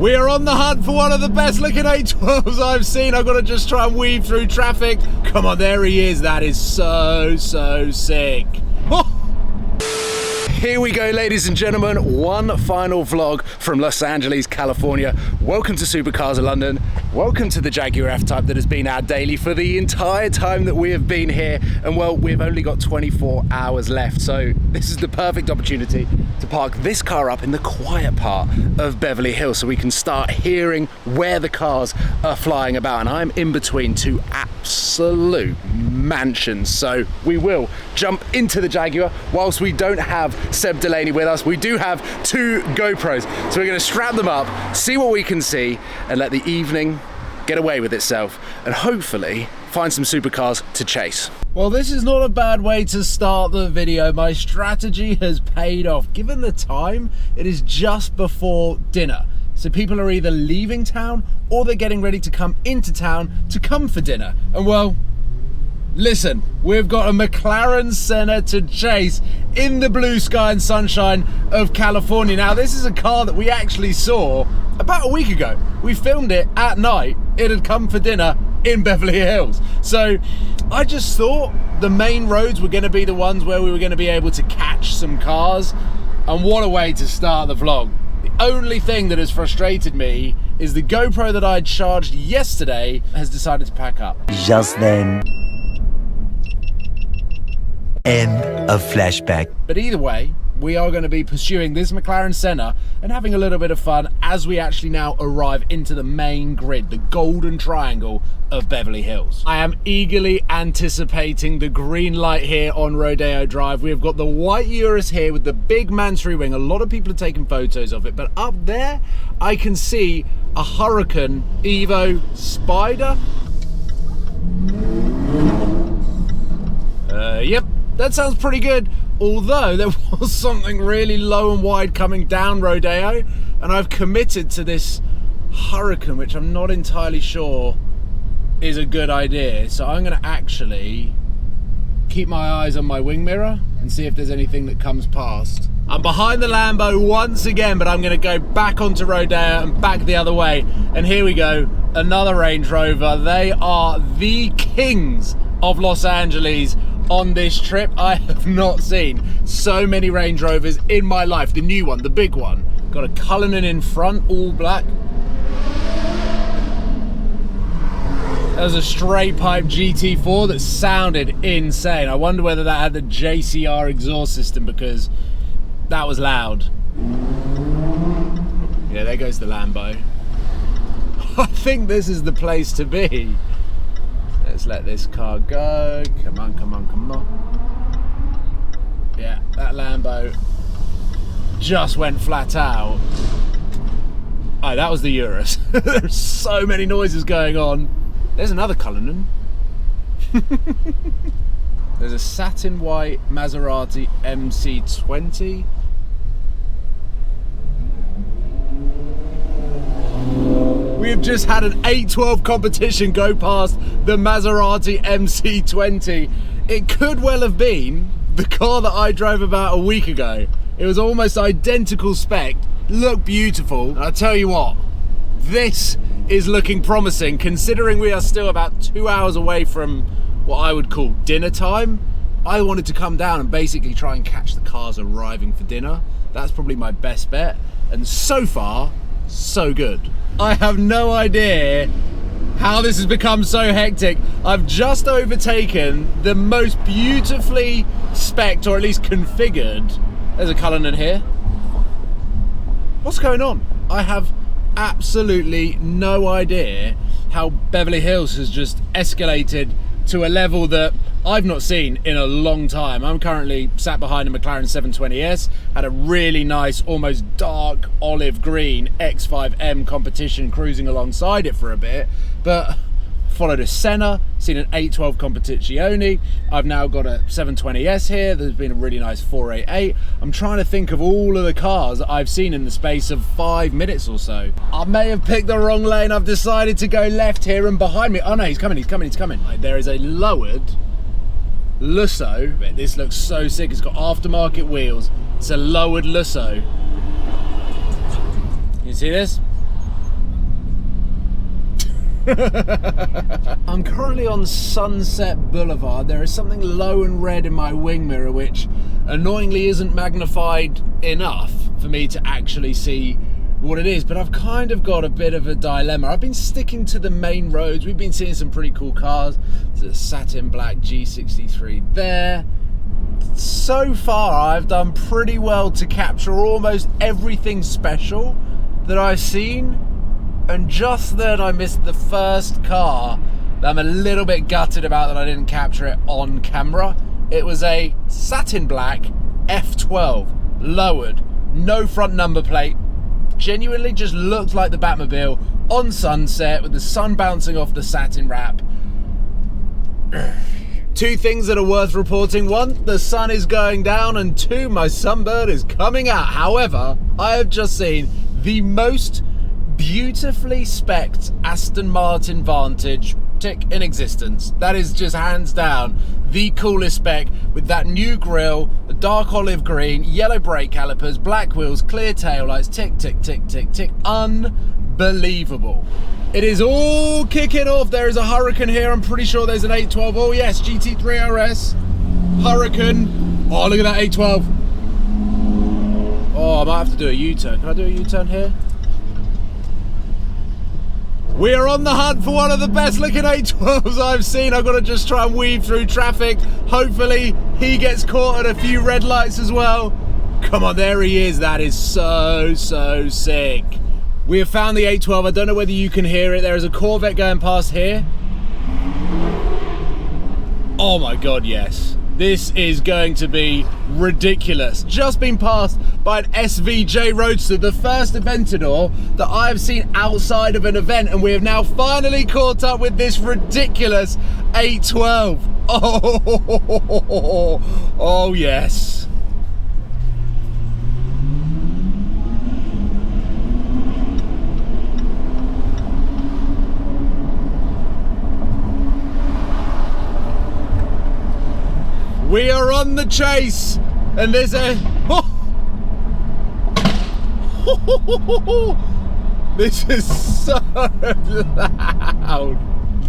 We are on the hunt for one of the best looking 812s I've seen. I've got to just try and weave through traffic. Come on, there he is. That is so sick. Here we go, ladies and gentlemen. One final vlog from Los Angeles, California. Welcome to Supercars of London. Welcome to the Jaguar F-Type that has been our daily for the entire time that we have been here. And well, we've only got 24 hours left. So this is the perfect opportunity to park this car up in the quiet part of Beverly Hills so we can start hearing where the cars are flying about. And I'm in between two absolute mansions. So we will jump into the Jaguar. Whilst we don't have Seb Delaney with us, we do have two GoPros. So we're going to strap them up, see what we can see, and let the evening get away with itself, and hopefully find some supercars to chase. Well, this is not a bad way to start the video. My strategy has paid off. Given the time, it is just before dinner. So people are either leaving town or they're getting ready to come into town to come for dinner. And well, listen, we've got a McLaren Senna to chase in the blue sky and sunshine of California. Now, this is a car that we actually saw about a week ago. We filmed it at night. It had come for dinner in Beverly Hills. So I just thought the main roads were going to be the ones where we were going to be able to catch some cars. And what a way to start the vlog. The only thing that has frustrated me is the GoPro that I charged yesterday has decided to pack up. Just then. End of flashback. But either way, we are going to be pursuing this McLaren Senna and having a little bit of fun as we actually now arrive into the main grid, the golden triangle of Beverly Hills. I am eagerly anticipating the green light here on Rodeo Drive. We've got the white Urus here with the big Mansory wing. A lot of people are taking photos of it, but up there I can see a Hurricane Evo Spider. Yep. That sounds pretty good, although there was something really low and wide coming down Rodeo, and I've committed to this Hurricane, which I'm not entirely sure is a good idea. So I'm going to actually keep my eyes on my wing mirror and see if there's anything that comes past. I'm behind the Lambo once again, but I'm going to go back onto Rodeo and back the other way. And here we go, another Range Rover. They are the kings of Los Angeles. On this trip, I have not seen so many Range Rovers in my life. The new one, the big one. Got a Cullinan in front, all black. That was a straight pipe GT4 that sounded insane. I wonder whether that had the JCR exhaust system because that was loud. Yeah, there goes the Lambo. I think this is the place to be. Let's let this car go. Come on, come on, come on. Yeah, that Lambo just went flat out. Oh, that was the Urus. There's so many noises going on. There's another Cullinan. There's a satin white Maserati MC20. We have just had an 812 competition go past the Maserati MC20. It could well have been the car that I drove about a week ago. It was almost identical spec, looked beautiful. And I tell you what, this is looking promising considering we are still about 2 hours away from what I would call dinner time. I wanted to come down and basically try and catch the cars arriving for dinner. That's probably my best bet. And so far, so good. I have no idea how this has become so hectic. I've just overtaken the most beautifully spec'd, or at least configured. There's a Cullinan here. What's going on? I have absolutely no idea how Beverly Hills has just escalated to a level that I've not seen in a long time. I'm currently sat behind a McLaren 720S, had a really nice, almost dark olive green X5M competition cruising alongside it for a bit, but followed a Senna, seen an 812 Competizione. I've now got a 720S here. There's been a really nice 488. I'm trying to think of all of the cars that I've seen in the space of 5 minutes or so. I may have picked the wrong lane. I've decided to go left here, and behind me, oh no, he's coming, he's coming, he's coming. There is a lowered Lusso. This looks so sick. It's got aftermarket wheels. It's a lowered Lusso. You see this? I'm currently on Sunset Boulevard. There is something low and red in my wing mirror which annoyingly isn't magnified enough for me to actually see what it is, but I've kind of got a bit of a dilemma. I've been sticking to the main roads. We've been seeing some pretty cool cars. There's a satin black G63 there. So far I've done pretty well to capture almost everything special that I've seen, and just then I missed the first car that I'm a little bit gutted about that I didn't capture it on camera. It was a satin black F12, lowered, no front number plate, genuinely just looked like the Batmobile on sunset with the sun bouncing off the satin wrap. Two things that are worth reporting: one, the sun is going down, and two, my sunbird is coming out. However, I have just seen the most beautifully specced Aston Martin Vantage tick in existence. That is just hands down the coolest spec, with that new grille, the dark olive green, yellow brake calipers, black wheels, clear taillights, tick, tick, tick, tick, tick. Unbelievable. It is all kicking off. There is a Hurricane here. I'm pretty sure there's an 812. Oh yes, GT3 RS. Hurricane. Oh, look at that 812. Oh, I might have to do a U-turn. Can I do a U-turn here? We are on the hunt for one of the best looking 812s I've seen. I've got to just try and weave through traffic. Hopefully he gets caught at a few red lights as well. Come on, there he is. That is so sick. We have found the 812. I don't know whether you can hear it. There is a Corvette going past here. Oh my God, yes. This is going to be ridiculous. Just been passed by an SVJ Roadster, the first Aventador that I have seen outside of an event, and we have now finally caught up with this ridiculous 812. Oh yes. We are on the chase, and there's a... This is so loud.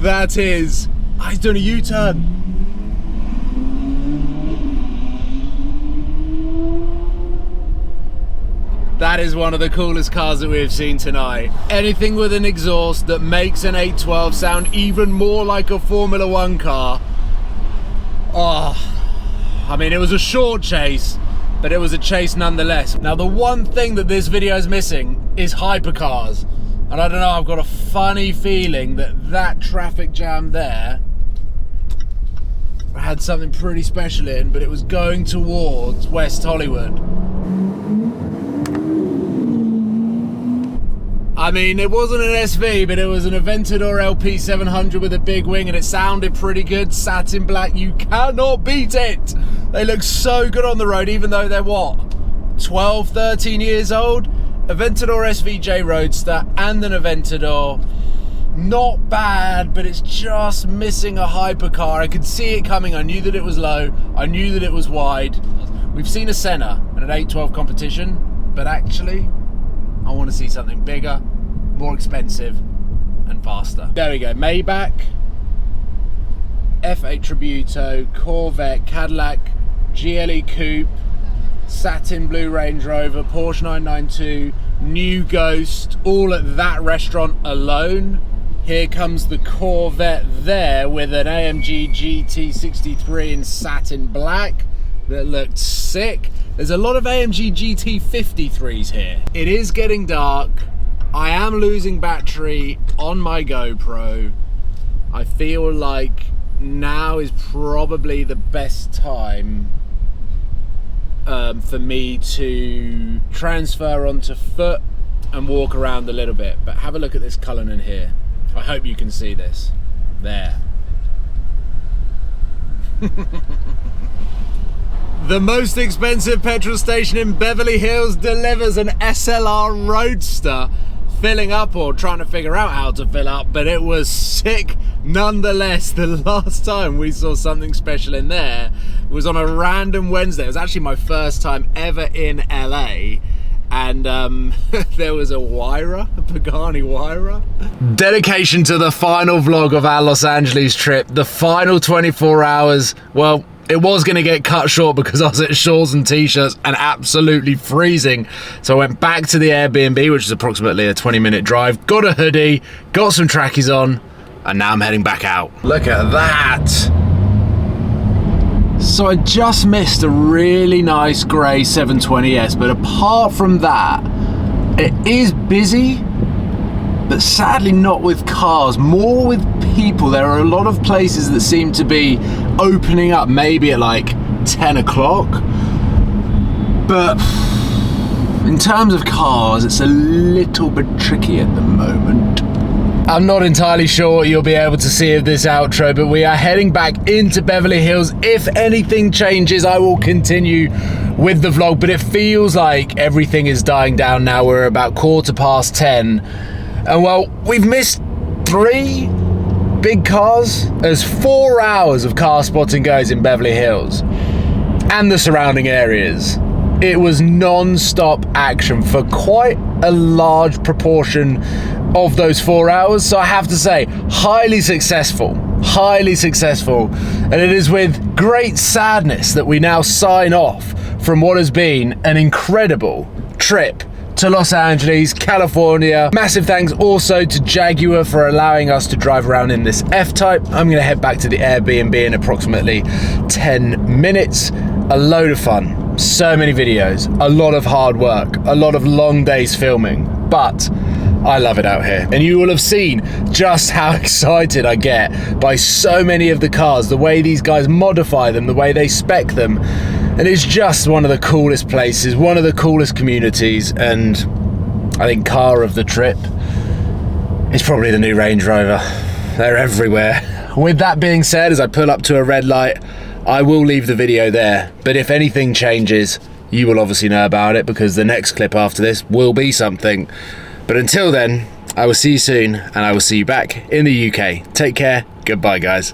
That is... Oh, he's doing a U-turn. That is one of the coolest cars that we've seen tonight. Anything with an exhaust that makes an 812 sound even more like a Formula One car. Oh... I mean, it was a short chase, but it was a chase nonetheless. Now, the one thing that this video is missing is hypercars. And I don't know, I've got a funny feeling that that traffic jam there had something pretty special in, but it was going towards West Hollywood. I mean, it wasn't an SV, but it was an Aventador LP700 with a big wing, and it sounded pretty good. Satin black, you cannot beat it. They look so good on the road, even though they're what, 12, 13 years old? Aventador SVJ Roadster and an Aventador. Not bad, but it's just missing a hypercar. I could see it coming. I knew that it was low. I knew that it was wide. We've seen a Senna in an 812 competition, but actually, I want to see something bigger, more expensive, and faster. There we go. Maybach, F8 Tributo, Corvette, Cadillac, GLE Coupe, satin blue Range Rover, Porsche 992, new Ghost, all at that restaurant alone. Here comes the Corvette there with an AMG GT63 in satin black that looked sick. There's a lot of AMG GT53s here. It is getting dark. I am losing battery on my GoPro. I feel like now is probably the best time for me to transfer onto foot and walk around a little bit. But have a look at this Cullinan here. I hope you can see this. There. The most expensive petrol station in Beverly Hills delivers an SLR Roadster, filling up or trying to figure out how to fill up, but it was sick nonetheless. The last time we saw something special in there was on a random Wednesday. It was actually my first time ever in LA, and there was a Pagani Huayra. Dedication to the final vlog of our Los Angeles trip, the final 24 hours. Well, it was going to get cut short because I was at shorts and t-shirts and absolutely freezing. So I went back to the Airbnb, which is approximately a 20-minute drive, got a hoodie, got some trackies on, and now I'm heading back out. Look at that. So I just missed a really nice grey 720S, but apart from that, it is busy, but sadly not with cars, more with people. There are a lot of places that seem to be opening up maybe at like 10 o'clock. But in terms of cars, it's a little bit tricky at the moment. I'm not entirely sure what you'll be able to see of this outro, but we are heading back into Beverly Hills. If anything changes, I will continue with the vlog, but it feels like everything is dying down now. We're about 10:15. And well, we've missed 3 big cars. There's 4 hours of car spotting goes in Beverly Hills and the surrounding areas. It was non-stop action for quite a large proportion of those 4 hours. So I have to say, highly successful. And it is with great sadness that we now sign off from what has been an incredible trip to Los Angeles, California. Massive thanks also to Jaguar for allowing us to drive around in this F-Type. I'm gonna head back to the Airbnb in approximately 10 minutes. A load of fun, so many videos, a lot of hard work, a lot of long days filming, but I love it out here. And you will have seen just how excited I get by so many of the cars, the way these guys modify them, the way they spec them. And it's just one of the coolest places, one of the coolest communities, and I think car of the trip is probably the new Range Rover. They're everywhere. With that being said, as I pull up to a red light, I will leave the video there. But if anything changes, you will obviously know about it, because the next clip after this will be something. But until then, I will see you soon, and I will see you back in the UK. Take care. Goodbye, guys.